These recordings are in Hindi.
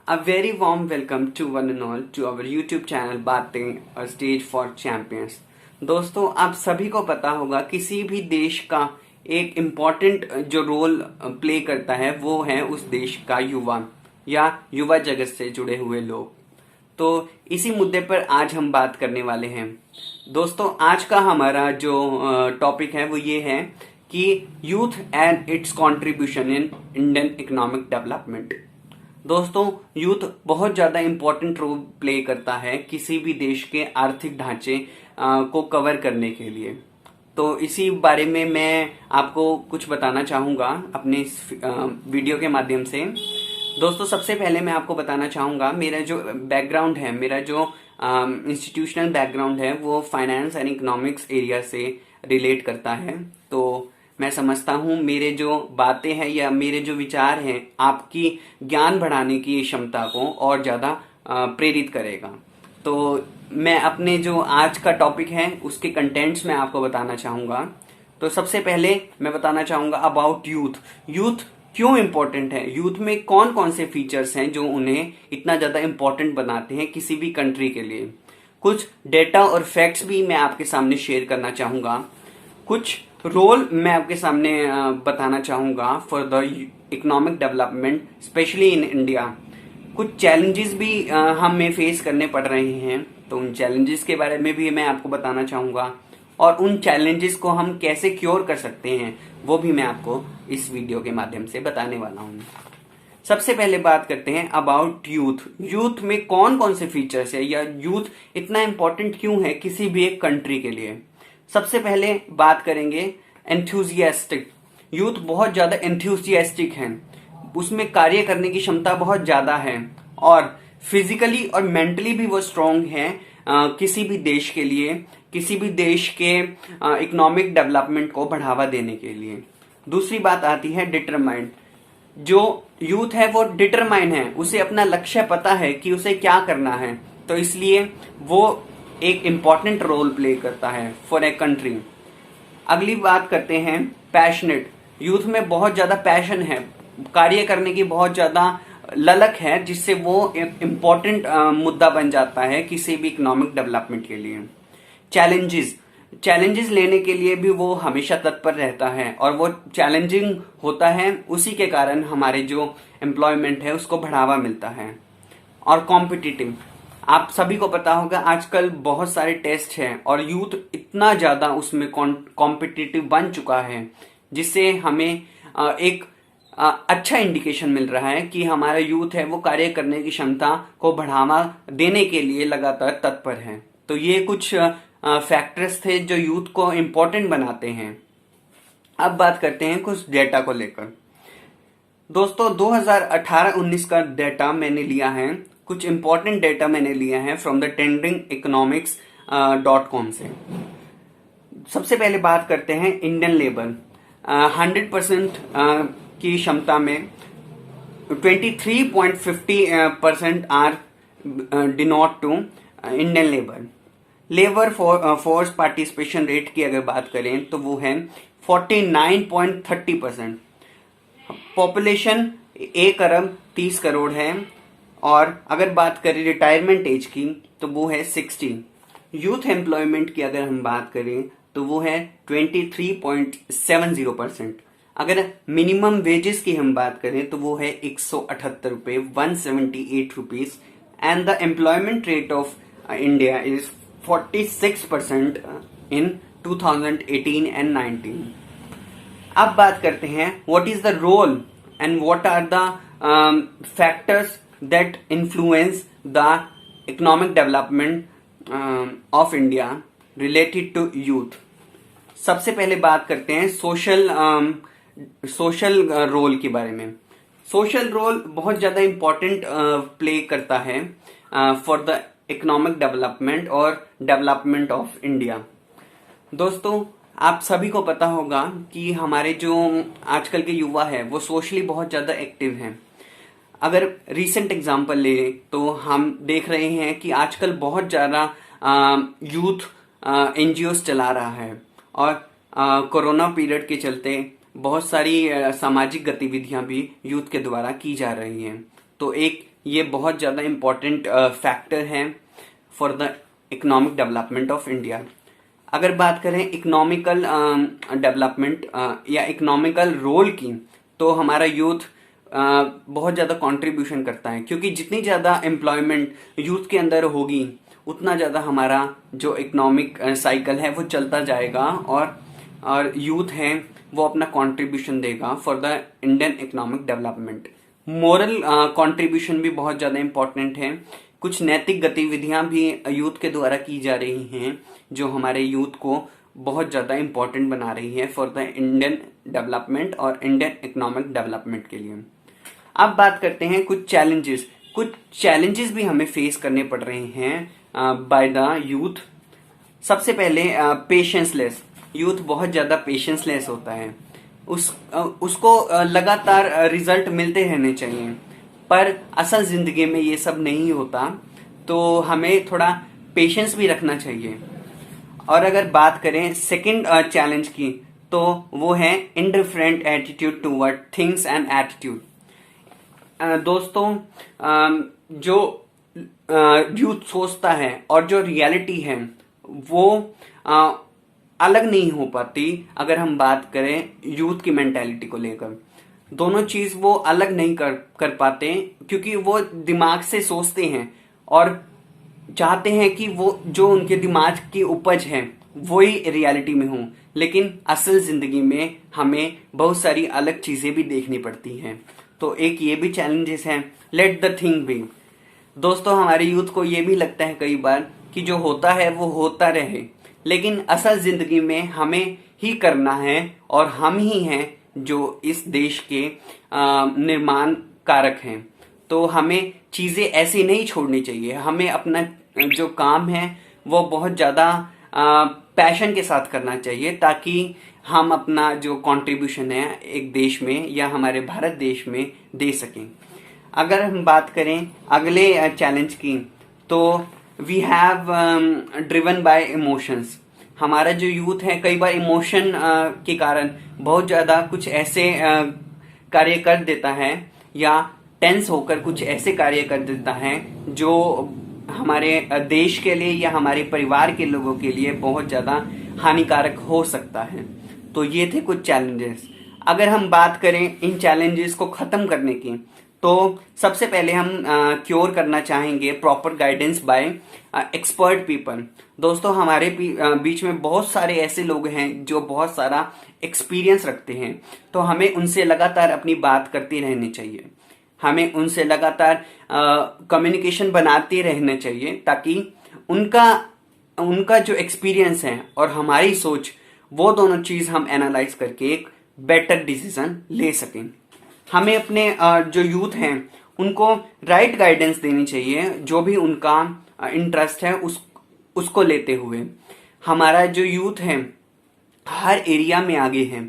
A very warm welcome to one and all to our YouTube channel बातें और स्टेज फॉर चैंपियंस। दोस्तों, आप सभी को पता होगा किसी भी देश का एक इम्पॉर्टेंट जो रोल प्ले करता है वो है उस देश का युवा या युवा जगत से जुड़े हुए लोग। तो इसी मुद्दे पर आज हम बात करने वाले हैं। दोस्तों, आज का हमारा जो टॉपिक है वो ये है कि youth and it's contribution in Indian economic development. दोस्तों, यूथ बहुत ज्यादा इंपॉर्टेंट रोल प्ले करता है किसी भी देश के आर्थिक ढांचे को कवर करने के लिए। तो इसी बारे में मैं आपको कुछ बताना चाहूंगा अपने इस वीडियो के माध्यम से। दोस्तों, सबसे पहले मैं आपको बताना चाहूंगा मेरा जो बैकग्राउंड है, मेरा जो इंस्टीट्यूशनल बैकग्राउंड है वो फाइनेंस एंड इकोनॉमिक्स एरिया से रिलेट करता है। तो मैं समझता हूं मेरे जो बातें हैं या मेरे जो विचार हैं आपकी ज्ञान बढ़ाने की क्षमता को और ज्यादा प्रेरित करेगा। तो मैं अपने जो आज का टॉपिक है उसके कंटेंट्स में आपको बताना चाहूंगा। तो सबसे पहले मैं बताना चाहूंगा अबाउट यूथ। यूथ क्यों इम्पोर्टेंट है, यूथ में कौन कौन से फीचर्स हैं जो उन्हें इतना ज्यादा इम्पोर्टेंट बनाते हैं किसी भी कंट्री के लिए। कुछ डेटा और फैक्ट्स भी मैं आपके सामने शेयर करना चाहूंगा। कुछ रोल मैं आपके सामने बताना चाहूंगा for the economic development specially in India. कुछ चैलेंजेस भी हमें फेस करने पड़ रहे हैं, तो उन चैलेंजेस के बारे में भी मैं आपको बताना चाहूंगा और उन चैलेंजेस को हम कैसे क्योर कर सकते हैं वो भी मैं आपको इस वीडियो के माध्यम से बताने वाला हूं। सबसे पहले बात करते हैं अबाउट यूथ। यूथ में कौन कौन से फीचर्स है या यूथ इतना इंपॉर्टेंट क्यों है किसी भी एक कंट्री के लिए। सबसे पहले बात करेंगे एंथुजियास्टिक। यूथ बहुत ज्यादा एंथुजियास्टिक है, उसमें कार्य करने की क्षमता बहुत ज्यादा है और फिजिकली और मेंटली भी वो स्ट्रांग है किसी भी देश के लिए, किसी भी देश के इकोनॉमिक डेवलपमेंट को बढ़ावा देने के लिए। दूसरी बात आती है डिटरमाइंड। जो यूथ है वो डिटरमाइन है, उसे अपना लक्ष्य पता है कि उसे क्या करना है, तो इसलिए वो एक इंपॉर्टेंट रोल प्ले करता है फॉर ए कंट्री। अगली बात करते हैं पैशनेट। यूथ में बहुत ज्यादा पैशन है, कार्य करने की बहुत ज्यादा ललक है, जिससे वो एक इम्पॉर्टेंट मुद्दा बन जाता है किसी भी इकोनॉमिक डेवलपमेंट के लिए। चैलेंजेस लेने के लिए भी वो हमेशा तत्पर रहता है और वो चैलेंजिंग होता है, उसी के कारण हमारे जो एम्प्लॉयमेंट है उसको बढ़ावा मिलता है। और कॉम्पिटिटिव, आप सभी को पता होगा आजकल बहुत सारे टेस्ट हैं और यूथ इतना ज्यादा उसमें कॉम्पिटिटिव बन चुका है, जिससे हमें एक अच्छा इंडिकेशन मिल रहा है कि हमारा यूथ है वो कार्य करने की क्षमता को बढ़ावा देने के लिए लगातार तत्पर है। तो ये कुछ फैक्टर्स थे जो यूथ को इम्पोर्टेंट बनाते हैं। अब बात करते हैं कुछ डेटा को लेकर। दोस्तों, 2018-19 का डेटा मैंने लिया है, कुछ इंपॉर्टेंट डेटा मैंने लिया है फ्रॉम द trendingeconomics.com से। सबसे पहले बात करते हैं इंडियन लेबर। 100% की क्षमता में 23.50% are denote to Indian labour. Labour force participation rate की अगर बात करें तो वो है 49.30%। पॉपुलेशन 1 अरब 30 करोड़ है और अगर बात करें रिटायरमेंट एज की तो वो है 60। यूथ एम्प्लॉयमेंट की अगर हम बात करें तो वो है 23.70%। अगर मिनिमम वेजेस की हम बात करें तो वो है 178 रुपए 178 rupees and the employment rate of India is 46% in 2018 and 19। अब बात करते हैं what is the role and what are the factors that influence the economic development of India related to youth। सबसे पहले बात करते हैं सोशल रोल के बारे में। सोशल रोल बहुत ज्यादा इंपॉर्टेंट प्ले करता है फॉर द इकोनॉमिक डेवलपमेंट और डेवलपमेंट ऑफ इंडिया। दोस्तों, आप सभी को पता होगा कि हमारे जो आजकल के युवा है वो सोशली बहुत ज्यादा एक्टिव हैं। अगर रीसेंट एग्जाम्पल ले तो हम देख रहे हैं कि आजकल बहुत ज्यादा यूथ एनजीओस चला रहा है और कोरोना पीरियड के चलते बहुत सारी सामाजिक गतिविधियां भी यूथ के द्वारा की जा रही हैं। तो एक ये बहुत ज़्यादा इम्पोर्टेंट फैक्टर है for the economic development of India. अगर बात करें इकोनॉमिकल डेवलपमेंट या इकोनॉमिकल रोल की, तो हमारा यूथ बहुत ज़्यादा कंट्रीब्यूशन करता है, क्योंकि जितनी ज़्यादा एम्प्लॉयमेंट यूथ के अंदर होगी उतना ज़्यादा हमारा जो इकोनॉमिक साइकिल है वो चलता जाएगा, और यूथ है वो अपना कंट्रीब्यूशन देगा for the Indian economic development. Moral contribution भी बहुत ज़्यादा इम्पोर्टेंट है। कुछ नैतिक गतिविधियां भी यूथ के द्वारा की जा रही हैं जो हमारे यूथ को बहुत ज़्यादा इम्पोर्टेंट बना रही है फॉर द इंडियन डेवलपमेंट और इंडियन इकोनॉमिक डेवलपमेंट के लिए। अब बात करते हैं कुछ चैलेंजेस भी हमें फेस करने पड़ रहे हैं बाय द यूथ। सबसे पहले पेशेंसलेस यूथ बहुत ज़्यादा पेशेंसलेस होता है। उसको लगातार रिजल्ट मिलते रहने चाहिए, पर असल जिंदगी में ये सब नहीं होता, तो हमें थोड़ा पेशेंस भी रखना चाहिए। और अगर बात करें सेकंड चैलेंज की, तो वो है indifferent attitude toward things and attitude. दोस्तों, जो यूथ सोचता है और जो रियलिटी है वो अलग नहीं हो पाती। अगर हम बात करें यूथ की मेंटालिटी को लेकर, दोनों चीज वो अलग नहीं कर पाते, क्योंकि वो दिमाग से सोचते हैं और चाहते हैं कि वो जो उनके दिमाग की उपज है वही रियलिटी में हो, लेकिन असल जिंदगी में हमें बहुत सारी अलग चीजें भी देखनी पड़ती हैं। तो एक ये भी चैलेंजेस हैं। Let the thing be. दोस्तों, हमारे यूथ को ये भी लगता है कई बार कि जो होता है वो होता रहे, लेकिन असल जिंदगी में हमें ही करना है, और हम ही हैं जो इस देश के निर्माण कारक हैं। तो हमें चीजें ऐसी नहीं छोड़नी चाहिए। हमें अपना जो काम है वो बहुत ज्यादा पैशन के साथ करना चाहिए, ताकि हम अपना जो कंट्रीब्यूशन है एक देश में या हमारे भारत देश में दे सकें। अगर हम बात करें अगले चैलेंज की, तो we have driven by emotions. हमारा जो यूथ है कई बार इमोशन के कारण बहुत ज्यादा कुछ ऐसे कार्य कर देता है, या टेंस होकर कुछ ऐसे कार्य कर देता है जो हमारे देश के लिए या हमारे परिवार के लोगों के लिए बहुत ज्यादा हानिकारक हो सकता है। तो ये थे कुछ चैलेंजेस। अगर हम बात करें इन चैलेंजेस को खत्म करने की, तो सबसे पहले हम क्योर करना चाहेंगे proper guidance bye expert people. दोस्तों, हमारे बीच में बहुत सारे ऐसे लोग हैं जो बहुत सारा एक्सपीरियंस रखते हैं, तो हमें उनसे लगातार अपनी बात करती रहनी चाहिए। हमें उनसे लगातार कम्युनिकेशन बनाते रहना चाहिए, ताकि उनका जो एक्सपीरियंस है और हमारी सोच, वो दोनों चीज हम एनालाइज करके एक बेटर डिसीजन ले सकें। हमें अपने जो यूथ हैं उनको राइट गाइडेंस देनी चाहिए, जो भी उनका इंटरेस्ट है उसको लेते हुए। हमारा जो यूथ है हर एरिया में आगे है,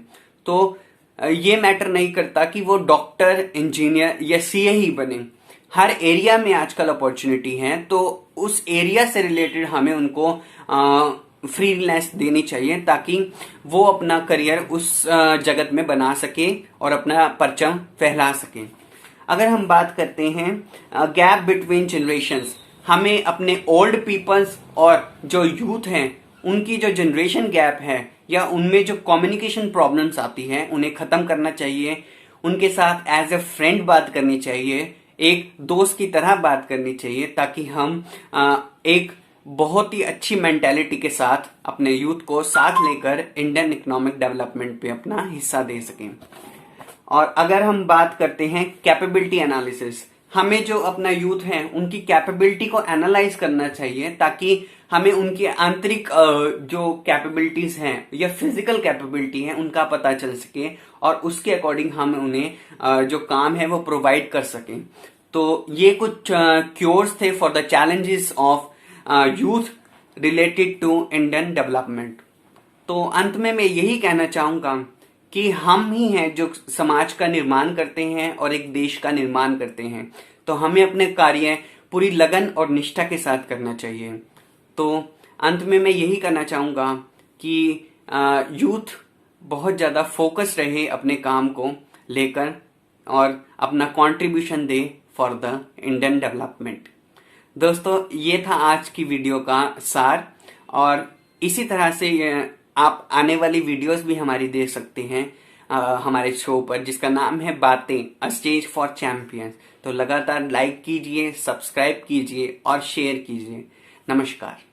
तो ये मैटर नहीं करता कि वो डॉक्टर, इंजीनियर या सीए ही बने। हर एरिया में आजकल अपॉर्चुनिटी है, तो उस एरिया से रिलेटेड हमें उनको फ्रीलांस देनी चाहिए, ताकि वो अपना करियर उस जगत में बना सके और अपना परचम फैला सके। अगर हम बात करते हैं गैप बिटवीन जनरेशंस, हमें अपने ओल्ड पीपल्स और जो यूथ हैं उनकी जो जनरेशन गैप है या उनमें जो कम्युनिकेशन प्रॉब्लम्स आती हैं उन्हें खत्म करना चाहिए। उनके साथ एज ए फ्रेंड बात करनी चाहिए, एक दोस्त की तरह बात करनी चाहिए, ताकि हम एक बहुत ही अच्छी मेंटेलिटी के साथ अपने यूथ को साथ लेकर इंडियन इकोनॉमिक डेवलपमेंट पे अपना हिस्सा दे सकें। और अगर हम बात करते हैं कैपेबिलिटी एनालिसिस, हमें जो अपना यूथ है उनकी कैपेबिलिटी को एनालाइज करना चाहिए, ताकि हमें उनकी आंतरिक जो कैपेबिलिटीज हैं या फिजिकल कैपेबिलिटी है उनका पता चल सके, और उसके अकॉर्डिंग हम उन्हें जो काम है वो प्रोवाइड कर सकें। तो ये कुछ क्योर्स थे for the challenges of youth related to Indian development. तो अंत में मैं यही कहना चाहूंगा कि हम ही हैं जो समाज का निर्माण करते हैं और एक देश का निर्माण करते हैं, तो हमें अपने कार्य पूरी लगन और निष्ठा के साथ करना चाहिए। तो अंत में मैं यही कहना चाहूंगा कि यूथ बहुत ज़्यादा फोकस रहे अपने काम को लेकर और अपना contribution they for the Indian development. दोस्तों ये था आज की वीडियो का सार, और इसी तरह से आप आने वाली वीडियोस भी हमारी देख सकते हैं हमारे शो पर, जिसका नाम है बातें, अ स्टेज फॉर चैंपियंस। तो लगातार लाइक कीजिए, सब्सक्राइब कीजिए और शेयर कीजिए। नमस्कार।